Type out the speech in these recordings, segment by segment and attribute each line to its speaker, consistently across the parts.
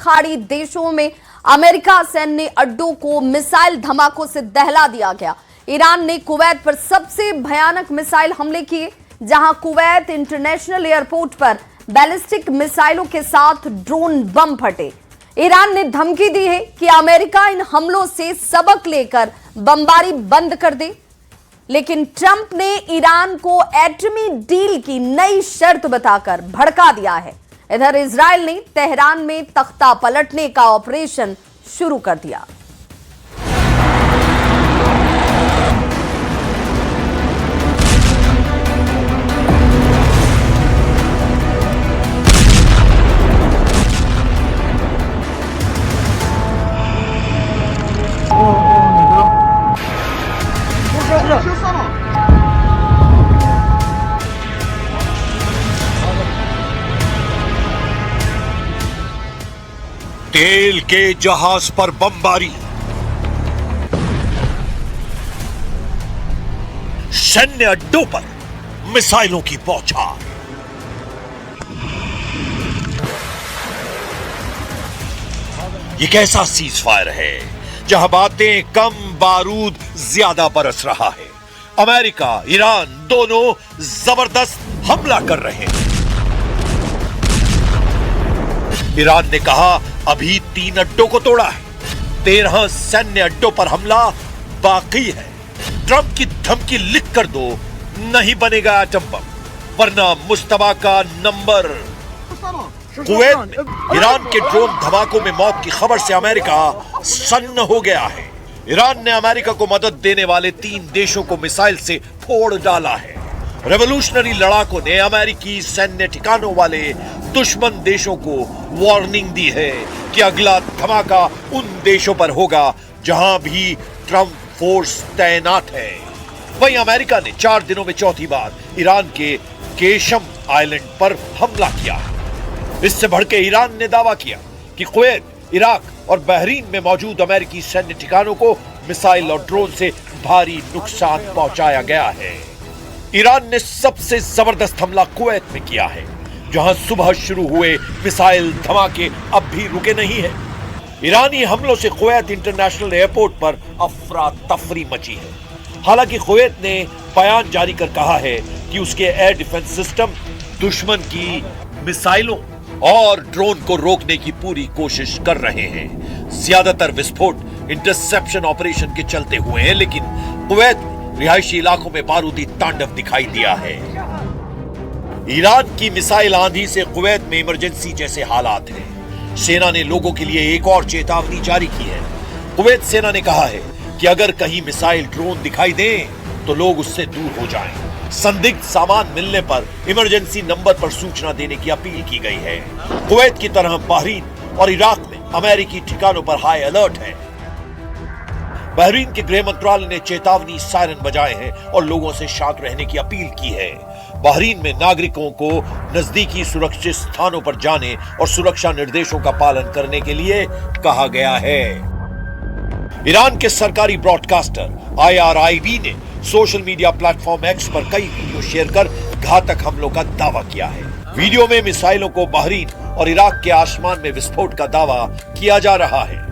Speaker 1: खाड़ी देशों में अमेरिका सैन्य अड्डों को मिसाइल धमाकों से दहला दिया गया। ईरान ने कुवैत पर सबसे भयानक मिसाइल हमले किए, जहां कुवैत इंटरनेशनल एयरपोर्ट पर बैलिस्टिक मिसाइलों के साथ ड्रोन बम फटे। ईरान ने धमकी दी है कि अमेरिका इन हमलों से सबक लेकर बमबारी बंद कर दे, लेकिन ट्रंप ने ईरान को एटमी डील की नई शर्त बताकर भड़का दिया है। इधर इजराइल ने तेहरान में तख्ता पलटने का ऑपरेशन शुरू कर दिया।
Speaker 2: तेल के जहाज पर बमबारी, सैन्य अड्डों पर मिसाइलों की बौछार। ये कैसा सीज फायर है जहां बातें कम, बारूद ज्यादा बरस रहा है। अमेरिका, ईरान दोनों जबरदस्त हमला कर रहे हैं। ईरान ने कहा अभी 3 अड्डों को तोड़ा है, 13 सैन्य अड्डों पर हमला बाकी है। ट्रंप की धमकी लिख कर दो, नहीं बनेगा एटम बम, वरना मुश्तबा का नंबर। कुवैत में ईरान के ड्रोन धमाकों में मौत की खबर से अमेरिका सन्न हो गया है। ईरान ने अमेरिका को मदद देने वाले 3 देशों को मिसाइल से फोड़ डाला है। रेवोल्यूशनरी लड़ाकों ने अमेरिकी सैन्य ठिकानों वाले दुश्मन देशों को वार्निंग दी है कि अगला धमाका उन देशों पर होगा जहां भी ट्रंप फोर्स तैनात है। वहीं अमेरिका ने 4 दिनों में चौथी बार ईरान के केशम आइलैंड पर हमला किया। इससे भड़के ईरान ने दावा किया कि कुवैत, इराक और बहरीन में मौजूद अमेरिकी सैन्य ठिकानों को मिसाइल और ड्रोन से भारी नुकसान पहुंचाया गया है। ईरान ने सबसे जबरदस्त हमला कुवैत में किया है, जहां सुबह शुरू हुए मिसाइल धमाके अब भी रुके नहीं है। ईरानी हमलों से कुवैत इंटरनेशनल एयरपोर्ट पर अफरा तफरी मची है। हालांकि कुवैत ने बयान जारी कर कहा है कि उसके एयर डिफेंस सिस्टम दुश्मन की मिसाइलों और ड्रोन को रोकने की पूरी कोशिश कर रहे हैं। ज्यादातर विस्फोट इंटरसेप्शन ऑपरेशन के चलते हुए हैं, लेकिन कुवैत में रिहायशी इलाकों में बारूदी तांडव दिखाई दिया है। ईरान की मिसाइल आंधी से कुवैत में इमरजेंसी जैसे हालात हैं। सेना ने लोगों के लिए एक और चेतावनी जारी की है। कुवैत सेना ने कहा है कि अगर कहीं मिसाइल, ड्रोन दिखाई दें तो लोग उससे दूर हो जाएं। संदिग्ध सामान मिलने पर इमरजेंसी नंबर पर सूचना देने की अपील की गई है। कुवैत की तरह बहरीन और इराक में अमेरिकी ठिकानों पर हाई अलर्ट है। बहरीन के गृह मंत्रालय ने चेतावनी सायरन बजाए हैं और लोगों से शांत रहने की अपील की है। बहरीन में नागरिकों को नजदीकी सुरक्षित स्थानों पर जाने और सुरक्षा निर्देशों का पालन करने के लिए कहा गया है। ईरान के सरकारी ब्रॉडकास्टर IRIB ने सोशल मीडिया प्लेटफॉर्म X पर कई वीडियो शेयर कर घातक हमलों का दावा किया है। वीडियो में मिसाइलों को बहरीन और इराक के आसमान में विस्फोट का दावा किया जा रहा है,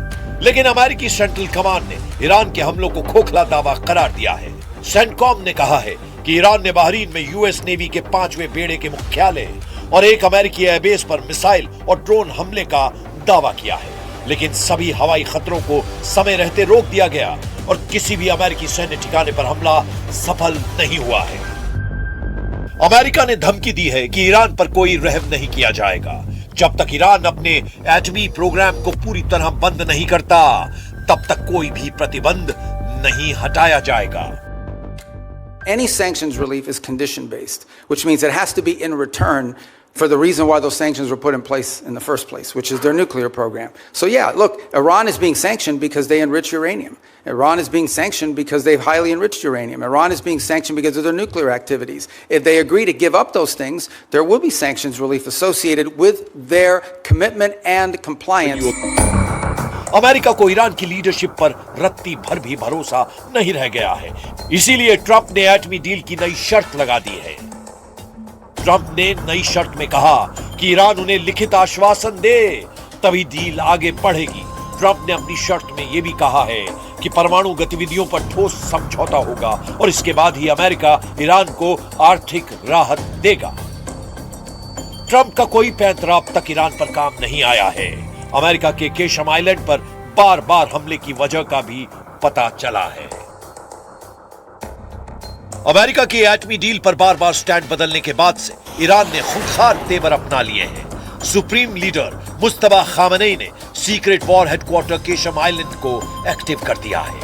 Speaker 2: लेकिन अमेरिकी सेंट्रल कमांड ने ईरान के हमलों को खोखला दावा करार दिया है। सेंटकॉम ने कहा है कि ईरान ने बहरीन में US नेवी के 5वें बेड़े के मुख्यालय और एक अमेरिकी एयरबेस पर मिसाइल और ड्रोन हमले का दावा किया है, लेकिन सभी हवाई खतरों को समय रहते रोक दिया गया और किसी भी अमेरिकी सैन्य ठिकाने पर हमला सफल नहीं हुआ है। अमेरिका ने धमकी दी है कि ईरान पर कोई रहम नहीं किया जाएगा। जब तक ईरान अपने एटमी प्रोग्राम को पूरी तरह बंद नहीं करता, तब तक कोई भी प्रतिबंध नहीं हटाया जाएगा।
Speaker 3: Any sanctions relief is condition based, which means it has to be in return for the reason why those sanctions were put in place in the first place, which is their nuclear program. So yeah, look, Iran is being sanctioned because they enrich uranium. Iran is being sanctioned because they've highly enriched uranium. Iran is being sanctioned because of their nuclear activities. If they agree to give up those things, there will be sanctions relief associated with their commitment and compliance.
Speaker 2: America को Iran की leadership पर रत्ती भर भी भरोसा नहीं रह गया है। इसीलिए ट्रंप ने एटमी डील की नई शर्त लगा दी है। ट्रंप ने नई शर्त में कहा कि ईरान उन्हें लिखित आश्वासन दे तभी डील आगे बढ़ेगी। ट्रंप ने अपनी शर्त में यह भी कहा है कि परमाणु गतिविधियों पर ठोस समझौता होगा और इसके बाद ही अमेरिका ईरान को आर्थिक राहत देगा। ट्रंप का कोई पैंतरा अब तक ईरान पर काम नहीं आया है। अमेरिका के केशम आइलैंड पर बार बार हमले की वजह का भी पता चला है। अमेरिका की एटमी डील पर बार बार स्टैंड बदलने के बाद से ईरान ने खूंखार तेवर अपना लिए हैं। सुप्रीम लीडर मुस्तफा खामनेई ने secret war headquarter Qeshm island को एक्टिव कर दिया है।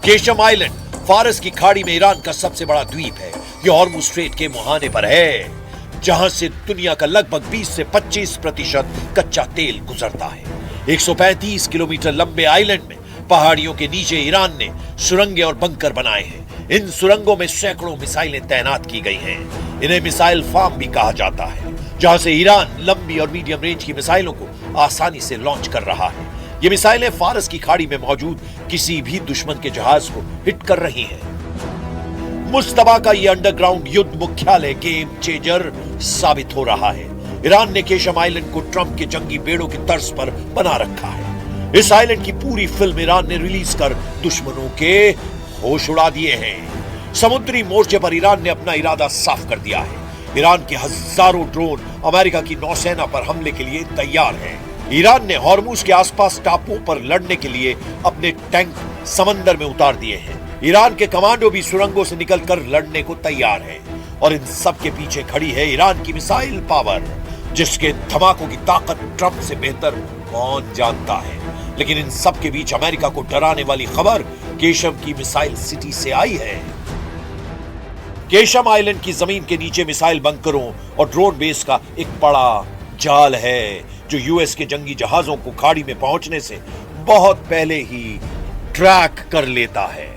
Speaker 2: केशम आइलैंड फारस की खाड़ी में ईरान का सबसे बड़ा द्वीप है। यह हॉर्मुज स्ट्रेट के मुहाने पर है, जहां से दुनिया का लगभग 20 से 25% कच्चा तेल गुजरता है। 135 किलोमीटर लंबे आइलैंड में पहाड़ियों के नीचे ईरान ने सुरंगें और बंकर बनाए हैं। इन सुरंगों में सैकड़ों मिसाइलें तैनात की गई हैं। इन्हें मिसाइल फार्म भी कहा जाता है, जहां से ईरान लंबी और मीडियम रेंज की मिसाइलों को आसानी से लॉन्च कर रहा है। ये मिसाइलें फारस की खाड़ी में मौजूद किसी भी दुश्मन के जहाज को हिट कर रही हैं। मुस्तफा का ये अंडरग्राउंड युद्ध मुख्यालय गेम चेंजर साबित हो रहा है। ईरान ने केशम आइलैंड को ट्रंप के जंगी बेड़ों की तर्ज पर बना रखा है। इस आइलैंड की पूरी फिल्म ईरान ने रिलीज कर दुश्मनों के होश उड़ा दिए हैं। समुद्री मोर्चे पर ईरान ने अपना इरादा साफ कर दिया है। ईरान के हजारों ड्रोन अमेरिका की नौसेना पर हमले के लिए तैयार हैं। ईरान ने हॉर्मुज के आसपास टापुओं पर लड़ने के लिए अपने टैंक समंदर में उतार दिए हैं। ईरान के कमांडो भी सुरंगों से निकलकर लड़ने को तैयार हैं। और इन सब के पीछे खड़ी है ईरान की मिसाइल पावर, जिसके धमाकों की ताकत ट्रंप से बेहतर कौन जानता है। लेकिन इन सब के बीच अमेरिका को डराने वाली खबर केशम की मिसाइल सिटी से आई है। केशम आइलैंड की जमीन के नीचे मिसाइल बंकरों और ड्रोन बेस का एक बड़ा जाल है, जो यूएस के जंगी जहाजों को खाड़ी में पहुंचने से बहुत पहले ही ट्रैक कर लेता है,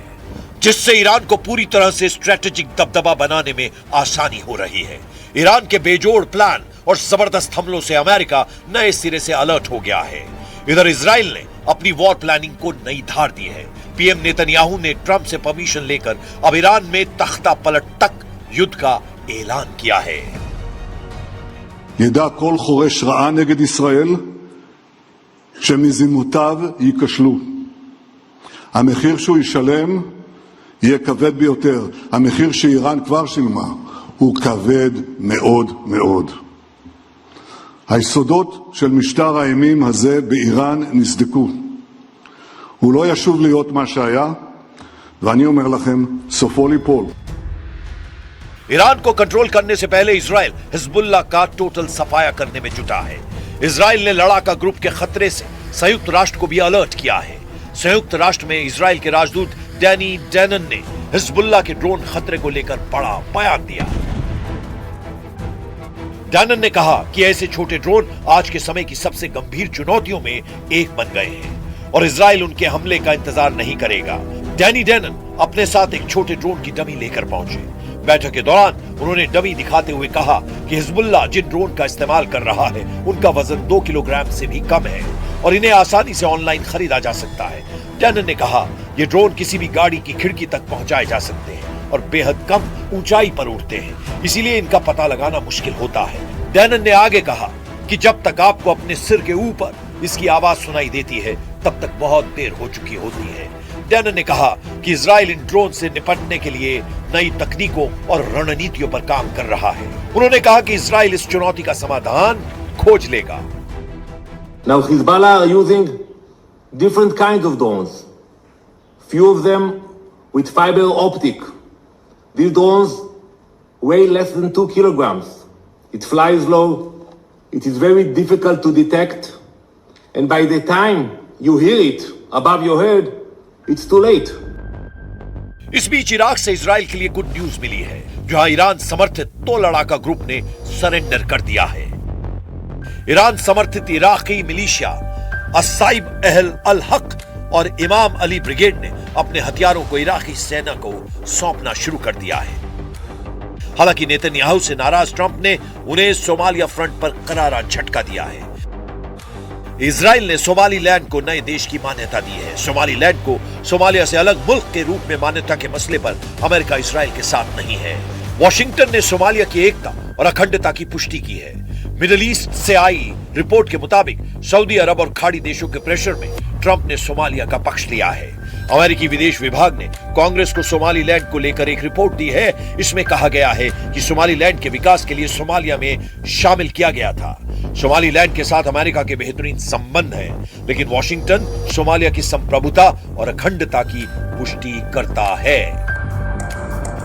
Speaker 2: जिससे ईरान को पूरी तरह से स्ट्रेटेजिक दबदबा बनाने में आसानी हो रही है। ईरान के बेजोड़ प्लान और जबरदस्त हमलों से अमेरिका नए सिरे से अलर्ट हो गया है। इधर इजराइल ने अपनी वॉर प्लानिंग को नई धार दी है। पीएम नेतन्याहू ने ट्रंप से परमिशन लेकर अब ईरान में तख्ता पलट तक युद्ध का ऐलान किया है।
Speaker 4: ידע כל חורש רעה נגד ישראל שמזימותיו ייכשלו. המחיר שהוא ישלם יהיה כבד ביותר. המחיר שאיראן כבר שילמה הוא כבד מאוד מאוד. היסודות של משטר האימים הזה באיראן נסדקו. הוא לא ישוב להיות מה שהיה, ואני אומר לכם, סופו ליפול.
Speaker 2: ईरान को कंट्रोल करने से पहले इजराइल हिजबुल्लाह का टोटल सफाया करने में जुटा है। इजराइल ने लड़ाका ग्रुप के खतरे से संयुक्त राष्ट्र को भी अलर्ट किया है। संयुक्त राष्ट्र में इजराइल के राजदूत डैनी डैनन ने हिजबुल्लाह के ड्रोन खतरे को लेकर बड़ा बयान दिया। डैनन ने कहा कि ऐसे छोटे ड्रोन आज के समय की सबसे गंभीर चुनौतियों में एक बन गए हैं और इजराइल उनके हमले का इंतजार नहीं करेगा। डैनी डैनन अपने साथ एक छोटे ड्रोन की डमी लेकर पहुंचे। बैठक के दौरान उन्होंने डमी दिखाते हुए कहा कि हिजबुल्लाह जिन ड्रोन का इस्तेमाल कर रहा है उनका वजन 2 किलोग्राम से भी कम है और इन्हें आसानी से ऑनलाइन खरीदा जा सकता है। डैनन ने कहा ये ड्रोन किसी भी गाड़ी की खिड़की तक पहुंचाए जा सकते हैं और बेहद कम ऊंचाई पर उड़ते हैं, इसीलिए इनका पता लगाना मुश्किल होता है। डैनन ने आगे कहा कि जब तक आपको अपने सिर के ऊपर इसकी आवाज सुनाई देती है तब तक बहुत देर हो चुकी होती है। डैनन ने कहा कि इजराइल इन ड्रोन से निपटने के लिए नई तकनीकों और रणनीतियों पर काम कर रहा है। उन्होंने कहा कि इजराइल इस चुनौती का समाधान खोज लेगा।
Speaker 5: Now Hezbollah are using different kinds of drones. Few of them with fiber optic. These drones weigh less than 2 kilograms. It flies low. It is very difficult to detect. And by the time you hear it above your head, it's too late.
Speaker 2: इस बीच Iraq से Israel के लिए good news मिली है, जहां Iran समर्थित 2 लड़ाका group ने surrender कर दिया है। ईरान समर्थित इराकी मिलिशिया अस्साइब अहल अल हक और इमाम अली ब्रिगेड ने अपने हथियारों को इराकी सेना को सौंपना शुरू कर दिया है। हालांकि नेतन्याहू से नाराज ट्रंप ने उन्हें सोमालिया फ्रंट पर करारा झटका दिया है। इजराइल ने सोमालीलैंड को नए देश की मान्यता दी है। सोमालीलैंड को सोमालिया से अलग मुल्क के रूप में मान्यता के मसले पर अमेरिका इजराइल के साथ नहीं है। वॉशिंगटन ने सोमालिया की एकता और अखंडता की पुष्टि की है। मिडिल ईस्ट से आई रिपोर्ट के मुताबिक सऊदी अरब और खाड़ी देशों के प्रेशर में ट्रंप ने सोमालिया का पक्ष लिया है। अमेरिकी विदेश विभाग ने कांग्रेस को सोमालीलैंड को लेकर एक रिपोर्ट दी है। इसमें कहा गया है कि सोमालीलैंड के विकास के लिए सोमालिया में शामिल किया गया था। सोमालीलैंड के साथ अमेरिका के बेहतरीन संबंध हैं, लेकिन वॉशिंगटन सोमालिया की संप्रभुता और अखंडता की पुष्टि करता है।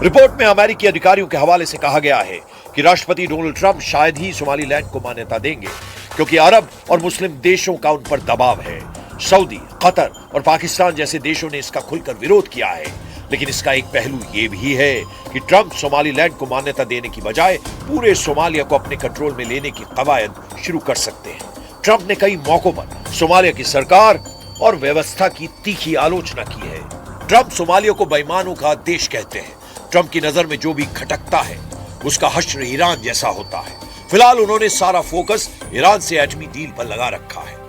Speaker 2: रिपोर्ट में अमेरिकी अधिकारियों के हवाले से कहा गया है कि राष्ट्रपति डोनाल्ड ट्रंप शायद ही सोमालीलैंड को मान्यता देंगे, क्योंकि अरब और मुस्लिम देशों का उन पर दबाव है। सऊदी, कतर और पाकिस्तान जैसे देशों ने इसका खुलकर विरोध किया है। लेकिन इसका एक पहलू यह भी है कि ट्रंप सोमालीलैंड को मान्यता देने की बजाय पूरे सोमालिया को अपने कंट्रोल में लेने की कवायद शुरू कर सकते हैं। ट्रंप ने कई मौकों पर सोमालिया की सरकार और व्यवस्था की तीखी आलोचना की है। ट्रंप सोमालिया को बेईमानों का देश कहते हैं। ट्रंप की नजर में जो भी खटकता है उसका हश्र ईरान जैसा होता है। फिलहाल उन्होंने सारा फोकस ईरान से एटमी डील पर लगा रखा है।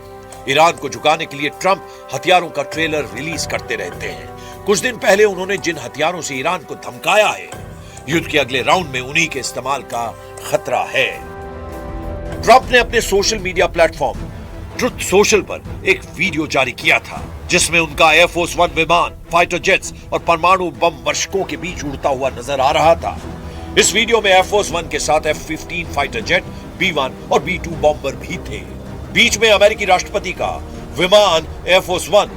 Speaker 2: ईरान को झुकाने के लिए ट्रंप हथियारों का ट्रेलर रिलीज करते रहते हैं। कुछ दिन पहले उन्होंने जिन हथियारों से ईरान को धमकाया है, युद्ध के अगले राउंड में उन्हीं के इस्तेमाल का खतरा है। ट्रंप ने अपने social media platform truth social पर एक वीडियो जारी किया था, जिसमें उनका एयरफोर्स 1 विमान, फाइटर जेट्स और परमाणु बम वर्षकों के बीच उड़ता हुआ नजर आ रहा था। इस वीडियो में एयरफोर्स 1 के साथ F-15 फाइटर जेट, B-1 और B-2 बॉम्बर भी थे। बीच में अमेरिकी राष्ट्रपति का विमान एयरफोर्स 1।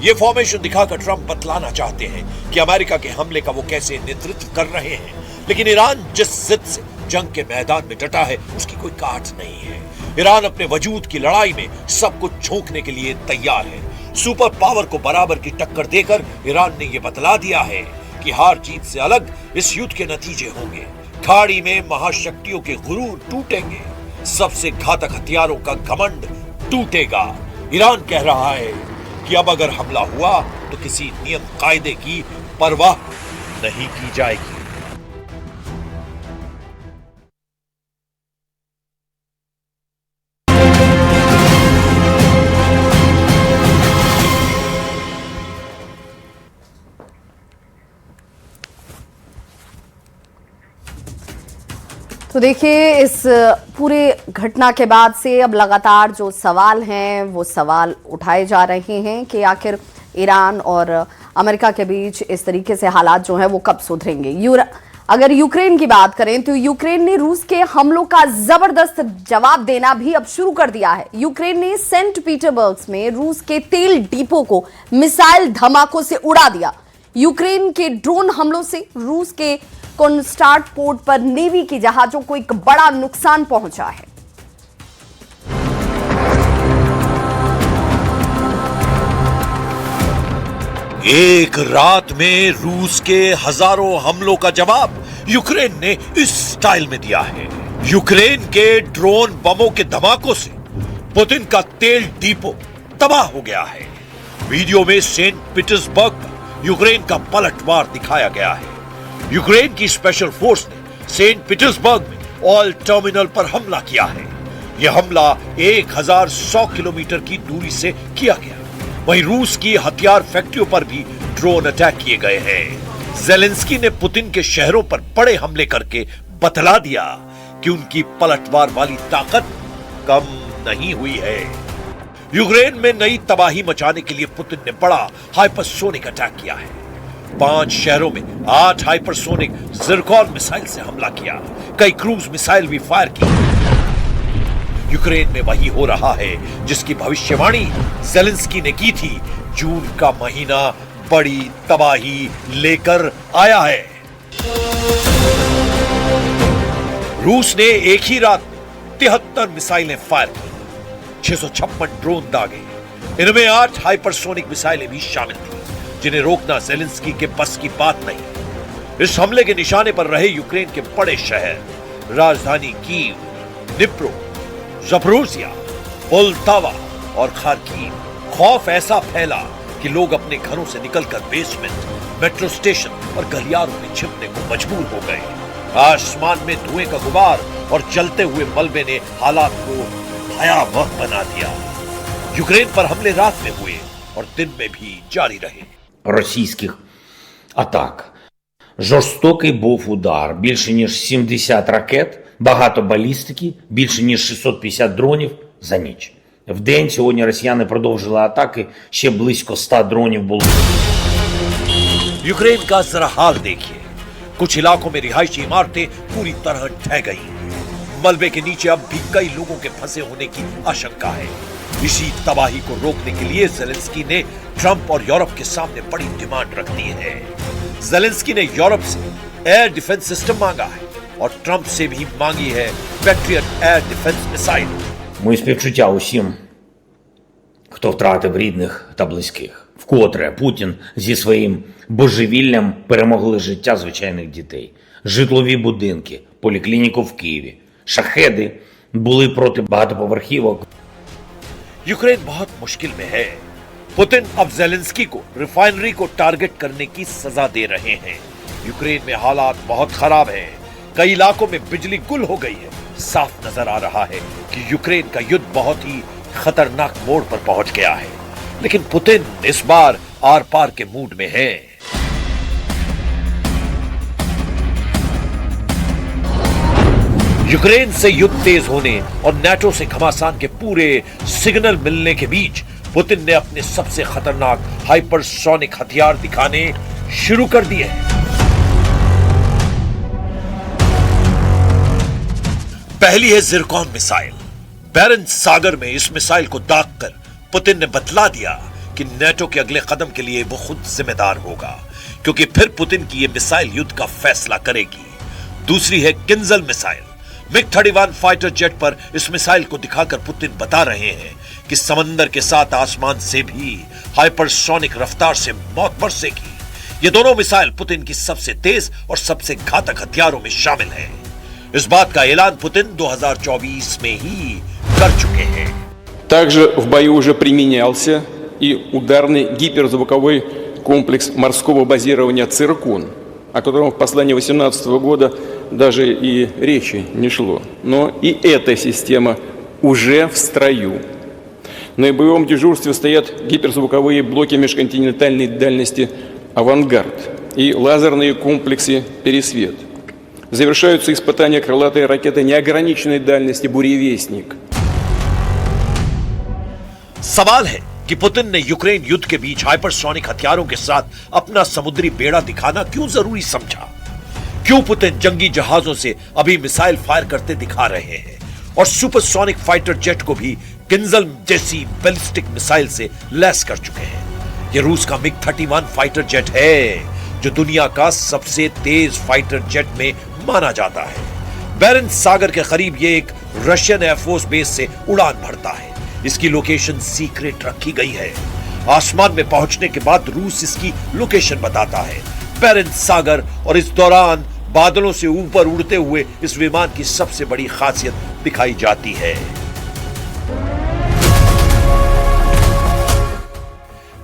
Speaker 2: ये फॉर्मेशन दिखाकर ट्रंप बतलाना चाहते हैं कि अमेरिका के हमले का वो कैसे नेतृत्व कर रहे हैं। लेकिन ईरान जिस जिद से जंग के मैदान में डटा है, उसकी कोई काट नहीं है। ईरान अपने वजूद की लड़ाई में सब कुछ झोंकने के लिए तैयार है। सुपर पावर को बराबर की टक्कर देकर ईरान ने यह बतला दिया है कि हार जीत से अलग इस युद्ध के नतीजे होंगे। खाड़ी में महाशक्तियों के गुरूर टूटेंगे, सबसे घातक हथियारों का घमंड टूटेगा। ईरान कह रहा है कि अब अगर हमला हुआ तो किसी नियम कायदे की परवाह नहीं की जाएगी।
Speaker 1: तो देखिए, इस पूरे घटना के बाद से अब लगातार जो सवाल हैं वो सवाल उठाए जा रहे हैं कि आखिर ईरान और अमेरिका के बीच इस तरीके से हालात जो हैं वो कब सुधरेंगे। अगर यूक्रेन की बात करें तो यूक्रेन ने रूस के हमलों का जबरदस्त जवाब देना भी अब शुरू कर दिया है। यूक्रेन ने सेंट पीटर्सबर्ग में रूस के तेल डिपो को मिसाइल धमाकों से उड़ा दिया। यूक्रेन के ड्रोन हमलों से रूस के कोनस्टार्ट पोर्ट पर नेवी के जहाजों को एक बड़ा नुकसान पहुंचा है।
Speaker 2: एक रात में रूस के हजारों हमलों का जवाब यूक्रेन ने इस स्टाइल में दिया है। यूक्रेन के ड्रोन बमों के धमाकों से पुतिन का तेल डिपो तबाह हो गया है। वीडियो में सेंट पीटर्सबर्ग पर यूक्रेन का पलटवार दिखाया गया है। यूक्रेन की स्पेशल फोर्स ने सेंट पीटर्सबर्ग में ऑयल टर्मिनल पर हमला किया है। यह हमला 1100 किलोमीटर की दूरी से किया गया। वहीं रूस की हथियार फैक्ट्रियों पर भी ड्रोन अटैक किए गए हैं। ज़ेलेंस्की ने पुतिन के शहरों पर बड़े हमले करके बतला दिया कि उनकी पलटवार वाली ताकत कम नहीं हुई है। यूक्रेन में नई तबाही मचाने के लिए पुतिन ने बड़ा हाइपरसोनिक अटैक किया है। 5 शहरों में 8 हाइपरसोनिक ज़िरकॉन मिसाइल से हमला किया। कई क्रूज मिसाइल भी फायर की। यूक्रेन में वही हो रहा है जिसकी भविष्यवाणी ज़ेलेंस्की ने की थी। जून का महीना बड़ी तबाही लेकर आया है। रूस ने एक ही रात 73 मिसाइलें फायर की, 656 ड्रोन दागे। इनमें 8 हाइपरसोनिक मिसाइलें भी शामिल थी, जिन्हें रोकना ज़ेलेंस्की के बस की बात नहीं। इस हमले के निशाने पर रहे यूक्रेन के बड़े शहर, राजधानी कीव, निप्रो, ज़पोरिज़िया, पोल्टावा और खार्किव। खौफ ऐसा फैला कि लोग अपने घरों से निकलकर बेसमेंट, मेट्रो स्टेशन और गलियारों में छिपने को मजबूर हो गए। आसमान में धुएं का गुबार और जलते हुए मलबे ने हालात को भयावह बना दिया। यूक्रेन पर हमले रात में हुए और दिन में भी जारी रहे।
Speaker 6: Российских атак Жорстокий був удар. Більше ніж 70 ракет, багато балістики, більше ніж 650 дронів за ніч. В день сьогодні росіяни продовжили атаки, ще близько 100 дронів було.
Speaker 2: यूक्रेन का जरा हाल देखिए। कुछ इलाकों में रिहायशी इमारतें पूरी तरह ढह गई हैं। मलबे के नीचे अब भी कई लोगों के फंसे होने की आशंका है। इसी तबाही को रोकने के लिए जेलेंस्की ने ट्रंप और यूरोप के सामने बड़ी डिमांड रख दी है। जेलेंस्की ने यूरोप से एयर डिफेंस सिस्टम मांगा है और ट्रंप से भी मांगी है patriot air defence missile.
Speaker 6: Мої співчуття усім, хто втратив рідних та близьких. Вкотре Путін зі своїм божевіллям перемогли життя звичайних дітей. Житлові будинки, поліклініку в Києві. Шахеди були проти багатоповерхівок.
Speaker 2: Ukraine बहुत मुश्किल में है। पुतिन अब जेलेंस्की को रिफाइनरी को टारगेट करने की सजा दे रहे हैं। यूक्रेन में हालात बहुत खराब है। कई इलाकों में बिजली गुल हो गई है। साफ नजर आ रहा है कि यूक्रेन का युद्ध बहुत ही खतरनाक मोड़ पर पहुंच गया है। लेकिन पुतिन इस बार आर पार के मूड में है। यूक्रेन से युद्ध तेज होने और नाटो से घमासान के पूरे सिग्नल मिलने के बीच पुतिन ने अपने सबसे खतरनाक हाइपरसोनिक हथियार दिखाने शुरू कर दिए हैं। पहली है जिरकॉन मिसाइल। बैरेंट्स सागर में इस मिसाइल को दागकर पुतिन ने बतला दिया कि नाटो के अगले कदम के लिए वो खुद जिम्मेदार होगा, क्योंकि फिर पुतिन की ये मिसाइल युद्ध का फैसला करेगी। दूसरी है किंजल मिसाइल। मिग-31 फाइटर जेट पर इस मिसाइल को दिखाकर पुतिन बता रहे हैं कि समंदर के साथ आसमान से भी हाइपरसोनिक रफ्तार से मौत बरसेगी। ये दोनों मिसाइल पुतिन की सबसे तेज और सबसे घातक हथियारों में शामिल है। इस बात का ऐलान पुतिन 2024 में ही कर चुके हैं।
Speaker 7: Также в бою уже применялся и ударный гиперзвуковой комплекс морского базирования «Циркон», о котором в послании 2018 года даже и речи не шло. Но и эта система уже в строю. На боевом дежурстве стоят гиперзвуковые блоки межконтинентальной дальности «Авангард» и лазерные комплексы «Пересвет». Завершаются испытания крылатой ракеты неограниченной дальности «Буревестник».
Speaker 2: सवाल है कि पुतिन ने यूक्रेन युद्ध के बीच हाइपरसोनिक हथियारों के साथ अपना समुद्री बेड़ा दिखाना क्यों जरूरी समझा? क्यों पुतिन जंगी जहाजों से अभी मिसाइल फायर करते दिखा रहे हैं और सुपरसोनिक फाइटर जेट को भी किंजल जैसी बैलिस्टिक मिसाइल से लैस कर चुके हैं? ये रूस का मिग-31 फाइटर जेट है, जो दुनिया का सबसे तेज फाइटर जेट में माना जाता है। बैरेंट्स सागर के करीब ये एक रशियन एयरफोर्स बेस से उड़ान भरता है। इसकी लोकेशन सीक्रेट रखी गई है। आसमान में पहुंचने के बाद रूस इसकी लोकेशन बताता है, बैरेंट्स सागर, और इस दौरान बादलों से ऊपर उड़ते हुए इस विमान की सबसे बड़ी खासियत दिखाई जाती है।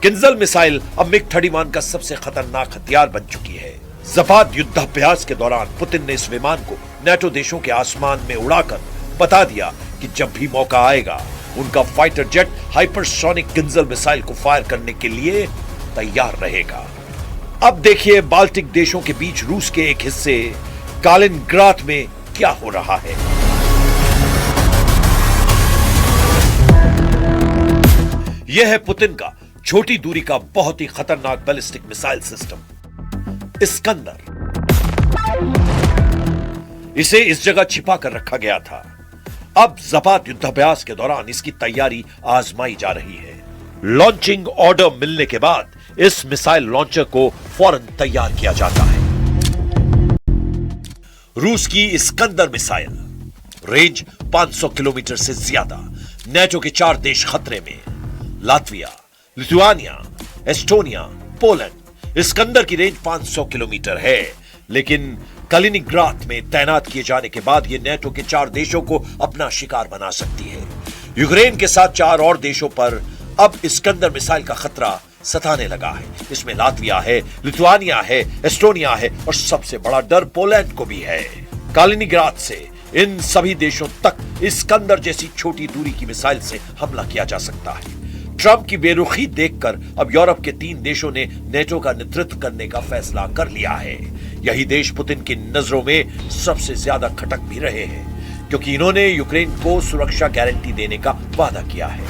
Speaker 2: किंजल मिसाइल अब मिग-31 का सबसे खतरनाक हथियार बन चुकी है। ज़पाद युद्धाभ्यास के दौरान पुतिन ने इस विमान को नाटो देशों के आसमान में उड़ाकर बता दिया कि जब भी मौका आएगा उनका fighter jet hypersonic Kinjal missile को फायर करने के लिए तैयार रहेगा। अब देखिए बाल्टिक देशों के बीच रूस के एक हिस्से कालिनग्राद में क्या हो रहा है। यह है पुतिन का छोटी दूरी का बहुत ही खतरनाक बैलिस्टिक मिसाइल सिस्टम इस्कंदर। इसे इस जगह छिपा कर रखा गया था। अब ज़पाद युद्धाभ्यास के दौरान इसकी तैयारी आजमाई जा रही है। लॉन्चिंग ऑर्डर मिलने के बाद इस मिसाइल लॉन्चर को फौरन तैयार किया जाता है। रूस की इस्कंदर मिसाइल, रेंज 500 किलोमीटर से ज्यादा। नाटो के 4 देश खतरे में, Latvia, Lithuania, Estonia, Poland. Iskander की रेंज 500 किलोमीटर है, लेकिन कलिनिग्राद में तैनात किए जाने के बाद यह नाटो के 4 देशों को अपना शिकार बना सकती है। यूक्रेन के साथ 4 और देशों पर अब इस्कंदर मिसाइल का खतरा सताने लगा है। इसमें लातविया है, लिथुआनिया है, एस्टोनिया है और सबसे बड़ा डर पोलैंड को भी है। कलिनिग्राद से इन सभी देशों तक इस्कंदर जैसी छोटी दूरी की मिसाइल से हमला किया जा सकता है। ट्रंप की बेरुखी देखकर अब यूरोप के 3 देशों ने नाटो का नेतृत्व करने का फैसला कर लिया है। यही देश पुतिन की नजरों में सबसे ज्यादा खटक भी रहे हैं, क्योंकि इन्होंने यूक्रेन को सुरक्षा गारंटी देने का वादा किया है।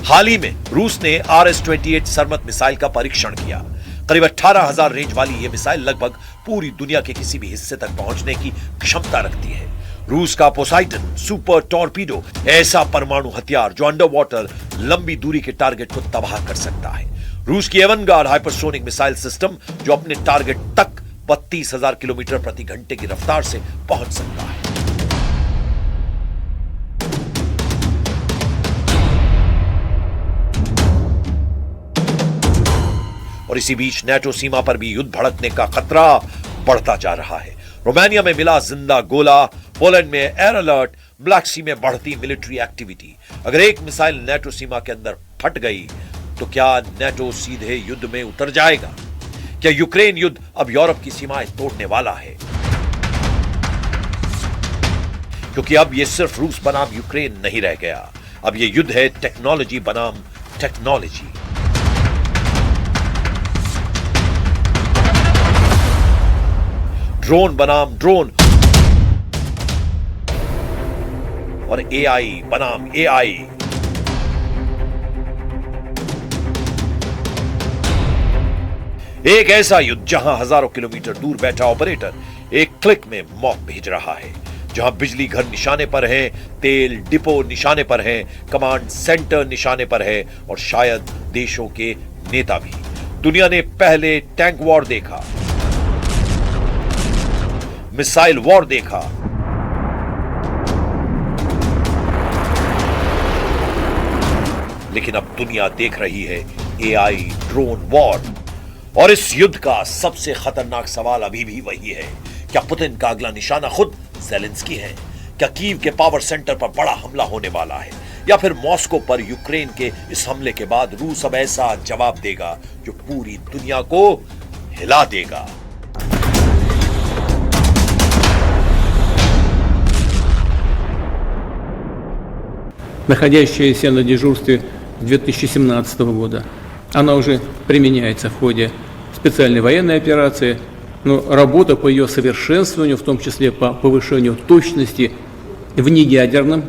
Speaker 2: हाल ही में रूस ने RS-28 सरमत मिसाइल का परीक्षण किया। करीब 18,000 रेंज वाली यह मिसाइल लगभग पूरी दुनिया के किसी भी हिस्से तक पहुंचने की क्षमता रखती है। रूस का पोसाइडन सुपर टॉर्पीडो ऐसा परमाणु हथियार जो अंडर वाटर लंबी दूरी के टारगेट को तबाह कर सकता है। रूस की एवनगार्ड हाइपरसोनिक मिसाइल सिस्टम जो अपने टारगेट तक 32,000 किलोमीटर प्रति घंटे की रफ्तार से पहुंच सकता है। और इसी बीच नेटो सीमा पर भी युद्ध भड़कने का खतरा बढ़ता जा रहा है। रोमानिया में मिला जिंदा गोला, पोलैंड में एयर अलर्ट, ब्लैक सी में बढ़ती मिलिट्री एक्टिविटी। अगर एक मिसाइल नेटो सीमा के अंदर फट गई तो क्या नेटो सीधे युद्ध में उतर जाएगा? क्या यूक्रेन युद्ध अब यूरोप की सीमाएं तोड़ने वाला है? क्योंकि अब यह सिर्फ रूस बनाम यूक्रेन नहीं रह गया, अब यह युद्ध है टेक्नोलॉजी बनाम टेक्नोलॉजी। ड्रोन बनाम ड्रोन और AI बनाम AI। एक ऐसा युद्ध जहां हजारों किलोमीटर दूर बैठा ऑपरेटर एक क्लिक में मौत भेज रहा है, जहां बिजली घर निशाने पर है, तेल डिपो निशाने पर है, कमांड सेंटर निशाने पर है और शायद देशों के नेता भी। दुनिया ने पहले टैंक वॉर देखा, मिसाइल वॉर देखा, लेकिन अब दुनिया देख रही है AI ड्रोन वॉर। और इस युद्ध का सबसे खतरनाक सवाल अभी भी वही है, क्या पुतिन का अगला निशाना खुद ज़ेलेंस्की है? क्या कीव के पावर सेंटर पर बड़ा हमला होने वाला है? या फिर मॉस्को पर यूक्रेन के इस हमले के बाद रूस अब ऐसा जवाब देगा जो पूरी दुनिया को हिला देगा?
Speaker 8: находящаяся на дежурстве с 2017 года. Она уже применяется в ходе специальной военной операции, но работа по ее совершенствованию, в том числе по повышению точности в неядерном.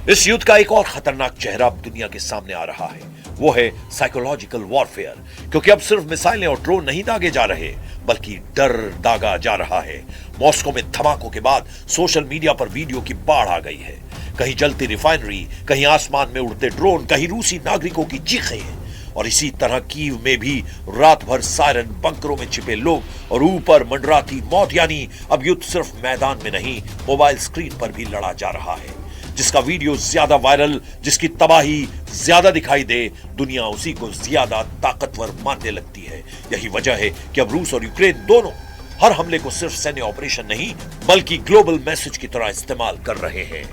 Speaker 2: इस युद्ध का एक और खतरनाक चेहरा अब दुनिया के सामने आ रहा है, वो है साइकोलॉजिकल वॉरफेयर। क्योंकि अब सिर्फ मिसाइलें और ड्रोन नहीं दागे जा रहे, बल्कि डर दागा जा रहा है। मॉस्को में धमाकों के बाद सोशल मीडिया पर वीडियो की बाढ़ आ गई है। कहीं जलती रिफाइनरी, कहीं आसमान में उड़ते ड्रोन, कहीं रूसी नागरिकों की चीखें। और इसी तरह कीव में भी रात भर सायरन, बंकरों में छिपे लोग और ऊपर मंडराती मौत। यानी अब युद्ध सिर्फ मैदान में नहीं, मोबाइल स्क्रीन पर भी लड़ा जा रहा है। जिसका वीडियो ज्यादा वायरल, जिसकी तबाही ज्यादा दिखाई दे, दुनिया उसी को ज्यादा ताकतवर मानने लगती है। यही वजह है कि अब रूस और यूक्रेन दोनों हर हमले को सिर्फ सैन्य ऑपरेशन नहीं, बल्कि ग्लोबल मैसेज की तरह इस्तेमाल कर रहे हैं।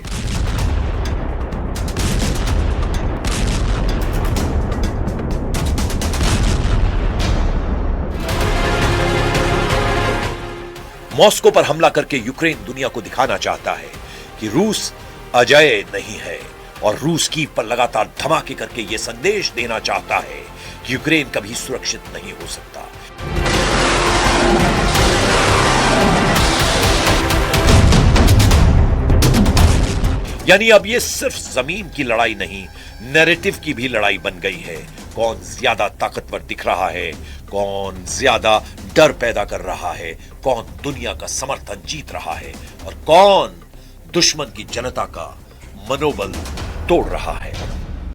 Speaker 2: मॉस्को पर हमला करके यूक्रेन दुनिया को दिखाना चाहता है कि रूस अजय नहीं है, और रूस कीव पर लगातार धमाके करके यह संदेश देना चाहता है कि यूक्रेन कभी सुरक्षित नहीं हो सकता। यानी अब यह सिर्फ जमीन की लड़ाई नहीं, नैरेटिव की भी लड़ाई बन गई है। कौन ज्यादा ताकतवर दिख रहा है, कौन ज्यादा डर पैदा कर रहा है, कौन दुनिया का समर्थन जीत रहा है और कौन दुश्मन की जनता का मनोबल तोड़ रहा है।